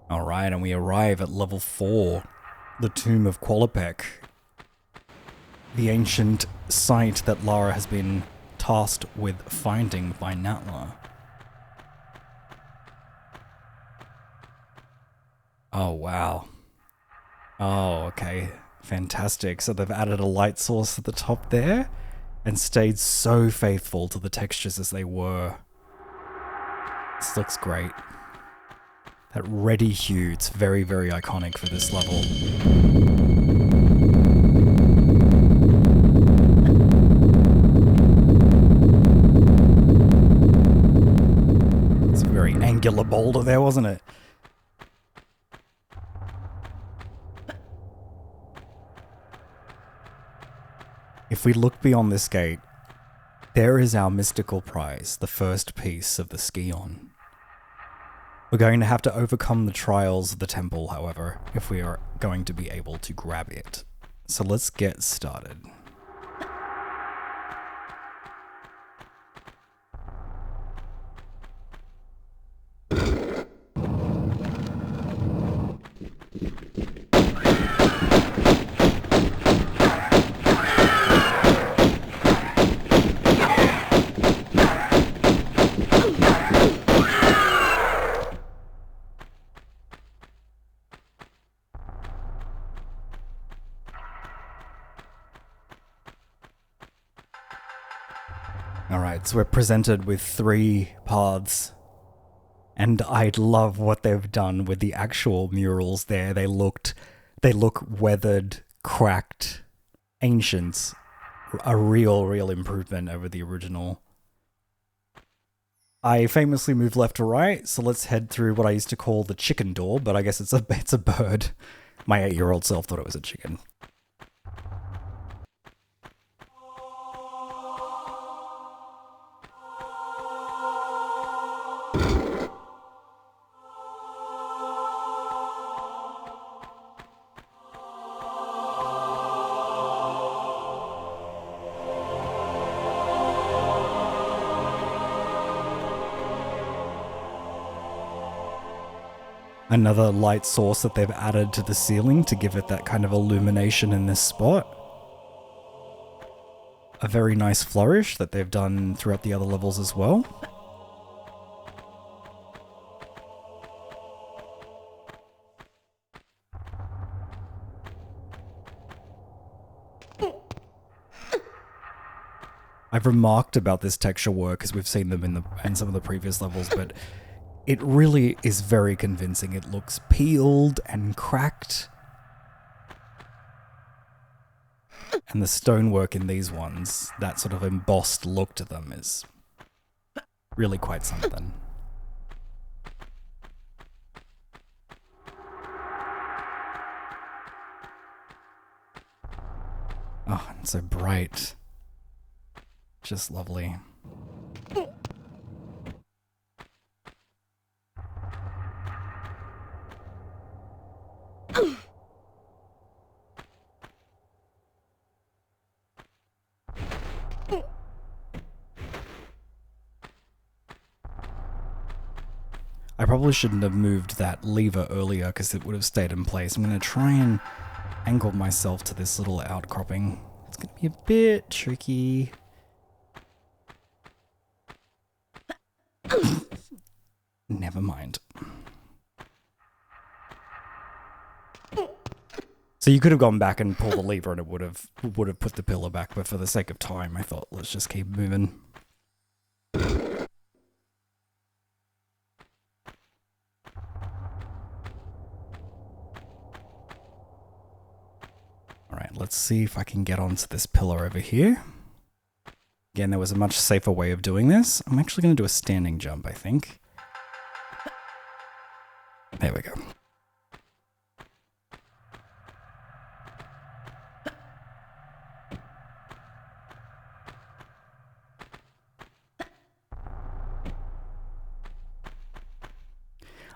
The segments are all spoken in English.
Alright, and we arrive at level 4, the Tomb of Qualopec, the ancient site that Lara has been tasked with finding by Natla. Oh, wow. Oh, okay. Fantastic. So they've added a light source at the top there and stayed so faithful to the textures as they were. This looks great. That reddy hue, it's very, very iconic for this level. It's a very angular boulder there, wasn't it? If we look beyond this gate, there is our mystical prize, the first piece of the Scion. We're going to have to overcome the trials of the temple, however, if we are going to be able to grab it. So let's get started. Alright, so we're presented with 3 paths, and I love what they've done with the actual murals there. They look weathered, cracked, ancient, a real improvement over the original. I famously moved left to right, so let's head through what I used to call the chicken door, but I guess it's a bird. My 8-year-old self thought it was a chicken. Another light source that they've added to the ceiling to give it that kind of illumination in this spot. A very nice flourish that they've done throughout the other levels as well. I've remarked about this texture work as we've seen them in some of the previous levels, but it really is very convincing. It looks peeled and cracked. And the stonework in these ones, that sort of embossed look to them is really quite something. Oh, and so bright. Just lovely. I probably shouldn't have moved that lever earlier because it would have stayed in place. I'm going to try and angle myself to this little outcropping. It's going to be a bit tricky. Never mind. So you could have gone back and pulled the lever and it would have put the pillar back, but for the sake of time, I thought let's just keep moving. Alright, let's see if I can get onto this pillar over here. Again, there was a much safer way of doing this. I'm actually going to do a standing jump, I think. There we go.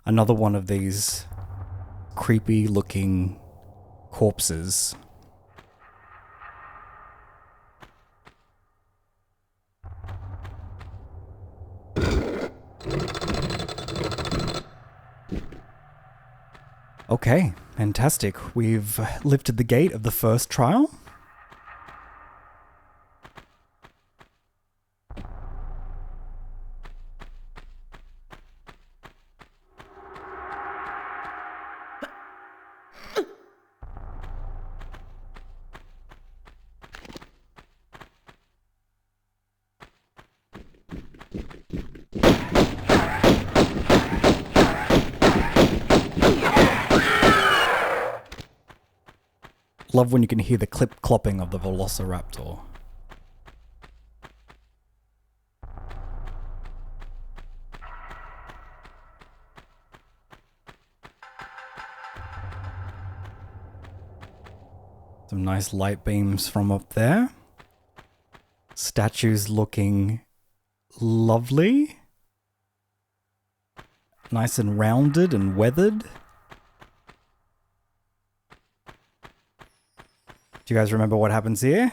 Another one of these creepy looking corpses. Okay, fantastic. We've lifted the gate of the first trial. Love when you can hear the clip-clopping of the velociraptor. Some nice light beams from up there. Statues looking lovely. Nice and rounded and weathered. Do you guys remember what happens here?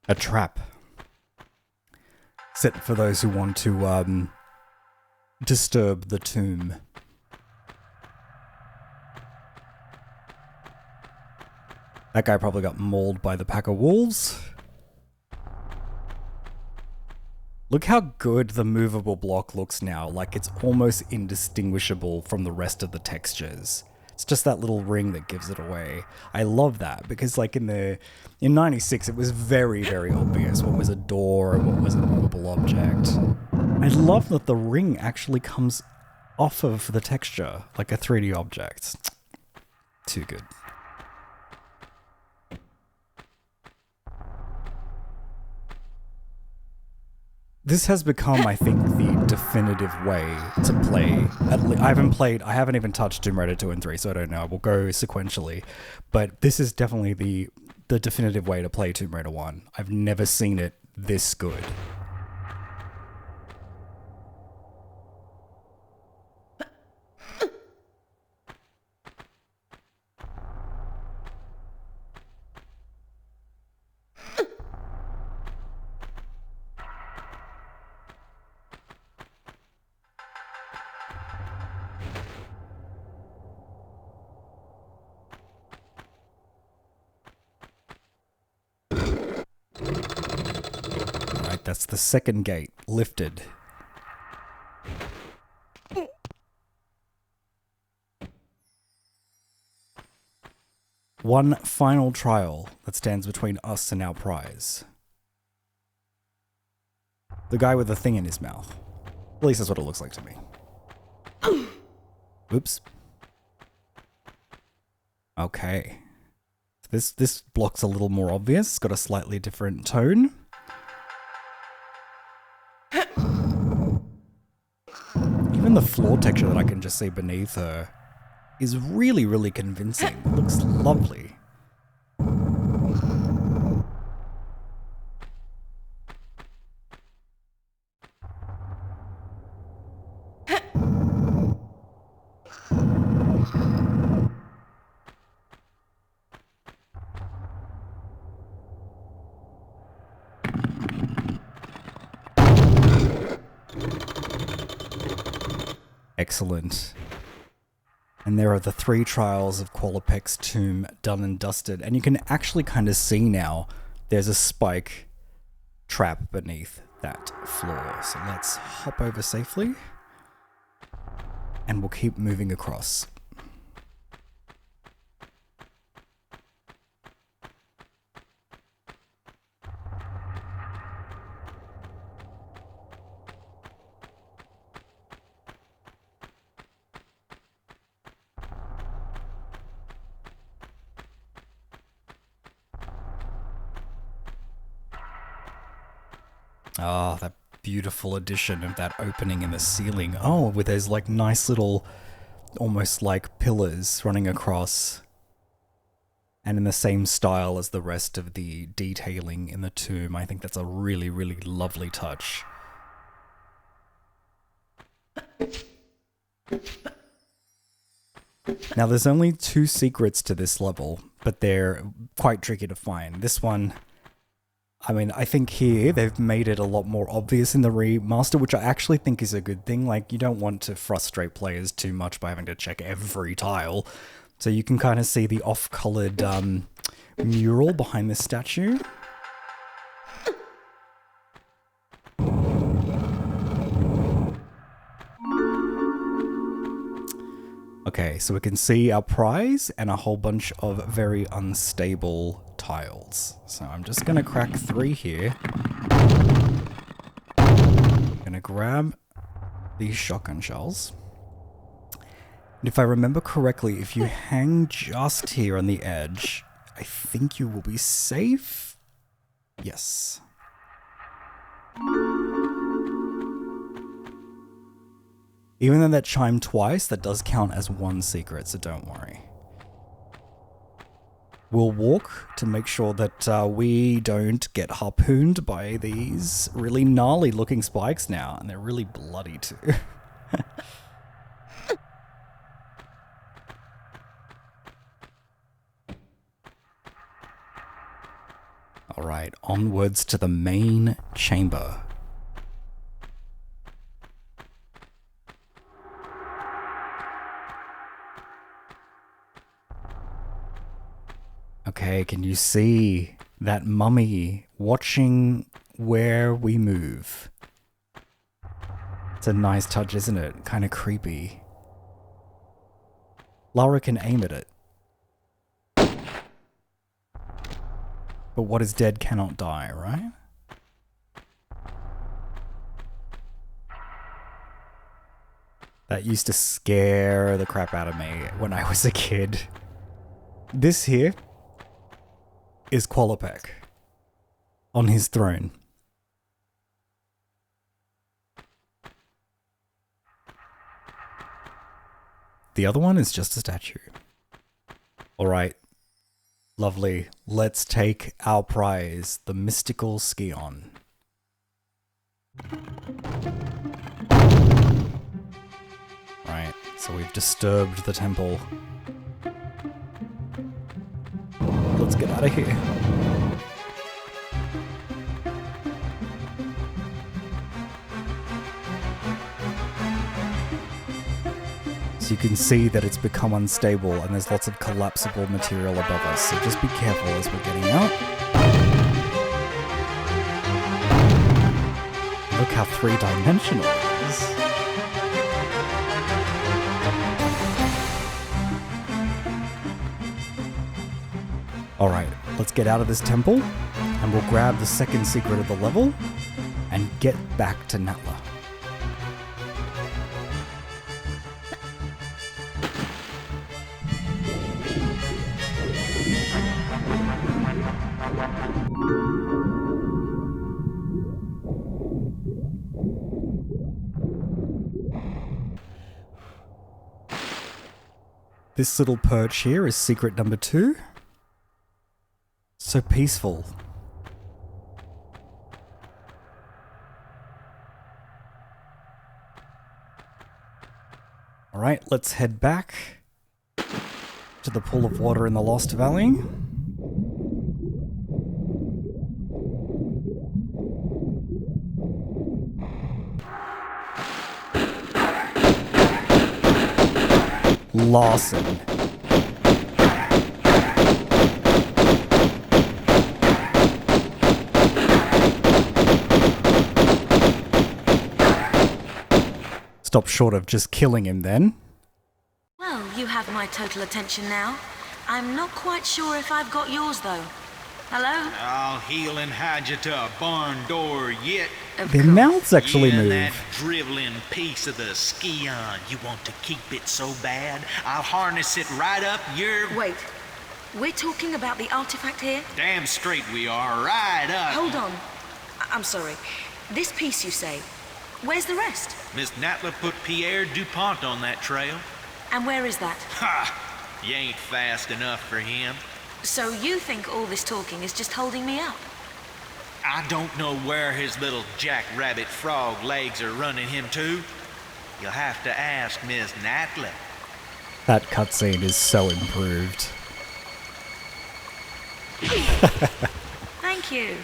A trap. Set for those who want to disturb the tomb. That guy probably got mauled by the pack of wolves. Look how good the movable block looks now, like it's almost indistinguishable from the rest of the textures. It's just that little ring that gives it away. I love that, because like in 96 it was very, very obvious what was a door and what was a movable object. I love that the ring actually comes off of the texture, like a 3D object. Too good. This has become, I think, the definitive way to play. I haven't even touched Tomb Raider 2 and 3, so I don't know. We'll go sequentially. But this is definitely the definitive way to play Tomb Raider 1. I've never seen it this good. That's the second gate lifted. One final trial that stands between us and our prize. The guy with the thing in his mouth. At least that's what it looks like to me. Oops. Okay. This block's a little more obvious. It's got a slightly different tone. Even the floor texture that I can just see beneath her is really, really convincing. It looks lovely. Excellent. And there are the 3 trials of Qualopec's tomb done and dusted. And you can actually kind of see now there's a spike trap beneath that floor. So let's hop over safely. And we'll keep moving across. Ah, that beautiful addition of that opening in the ceiling. Oh, with those like nice little, almost like pillars running across. And in the same style as the rest of the detailing in the tomb. I think that's a really, really lovely touch. Now, there's only 2 secrets to this level, but they're quite tricky to find. This one, I mean, I think here they've made it a lot more obvious in the remaster, which I actually think is a good thing. Like, you don't want to frustrate players too much by having to check every tile. So you can kind of see the off-colored mural behind this statue. Okay, so we can see our prize and a whole bunch of very unstable tiles. So I'm just going to crack 3 here. I'm going to grab these shotgun shells. And if I remember correctly, if you hang just here on the edge, I think you will be safe. Yes. Even though that chimed twice, that does count as 1 secret, so don't worry. We'll walk to make sure that we don't get harpooned by these really gnarly looking spikes now, and they're really bloody too. Alright, onwards to the main chamber. Okay, can you see that mummy watching where we move? It's a nice touch, isn't it? Kind of creepy. Lara can aim at it. But what is dead cannot die, right? That used to scare the crap out of me when I was a kid. This here is Qualopec on his throne. The other one is just a statue. Alright, lovely. Let's take our prize, the mystical Scion. Right, so we've disturbed the temple. Let's get out of here. So you can see that it's become unstable and there's lots of collapsible material above us, so just be careful as we're getting out. Look how 3-dimensional it is. Alright, let's get out of this temple, and we'll grab the second secret of the level, and get back to Natla. This little perch here is secret number 2. So peaceful. Alright, let's head back to the pool of water in the Lost Valley. Lawson. Stop short of just killing him then. Well, you have my total attention now. I'm not quite sure if I've got yours, though. Hello? I'll heal and hide you to a barn door yet. Their mouths actually yeah, move. That driveling piece of the Scion. You want to keep it so bad? I'll harness it right up your... Wait. We're talking about the artifact here? Damn straight we are. Right up. Hold on. I'm sorry. This piece, you say. Where's the rest? Miss Natla put Pierre DuPont on that trail. And where is that? Ha! You ain't fast enough for him. So you think all this talking is just holding me up? I don't know where his little jackrabbit frog legs are running him to. You'll have to ask Miss Natla. That cutscene is so improved. Thank you.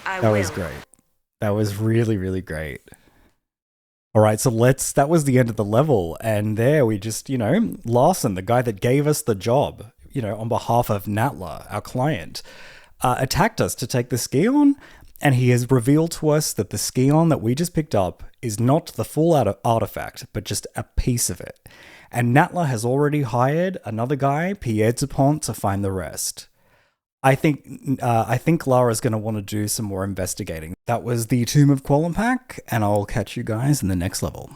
I That will. was great. That was really, really great. All right, so that was the end of the level. And there we just, Larson, the guy that gave us the job, on behalf of Natla, our client, attacked us to take the Scion. And he has revealed to us that the Scion that we just picked up is not the full artifact, but just a piece of it. And Natla has already hired another guy, Pierre Dupont, to find the rest. I think Lara's going to want to do some more investigating. That was the Tomb of Qualopec, and I'll catch you guys in the next level.